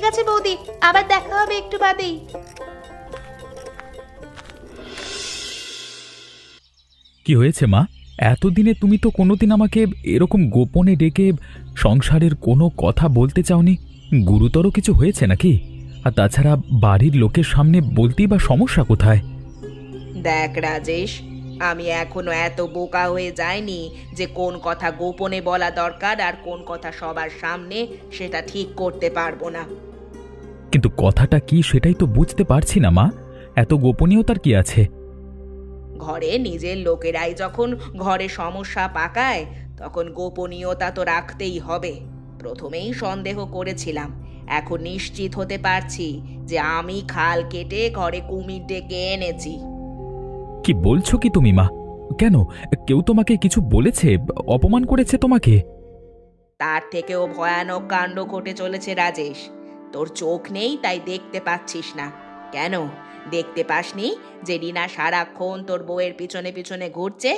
ঠিক আছে বৌদি, আবার দেখা হবে একটু বাদেই। কি হয়েছে মা? এতদিনে তুমি তো কোনোদিন আমাকে এরকম গোপনে ডেকে সংসারের কোনো কথা বলতে চাওনি। গুরুতর কিছু হয়েছে নাকি? আর তাছাড়া বাড়ির লোকের সামনে বলতেই বা সমস্যা কোথায়? দেখ রাজেশ, আমি এখনো এত বোকা হয়ে যাইনি যে কোন কথা গোপনে বলা দরকার আর কোন কথা সবার সামনে সেটা ঠিক করতে পারবো না। কিন্তু কথাটা কি সেটাই তো বুঝতে পারছি না মা। এত গোপনীয়তার কি আছে? ঘরে নিজের লোকেরাই যখন ঘরে সমস্যা পাকায়, তখন গোপনীয়তা তো রাখতেই হবে। প্রথমেই সন্দেহ করেছিলাম, এখন নিশ্চিত হতে পারছি যে আমি খাল কেটে ঘরে কুমির ডেকে এনেছি। কি বলছো কি তুমি মা? কেন? কেউ তোমাকে কিছু বলেছে? অপমান করেছে তোমাকে? তার থেকেও ভয়ানক কাণ্ড ঘটে চলেছে রাজেশ। তোর চোখ নেই তাই দেখতে পাচ্ছিস না। কেন, দেখতে পাসনি যে রিনা সারাক্ষণ তোর বউয়ের পিছনে পিছনে ঘুরছে?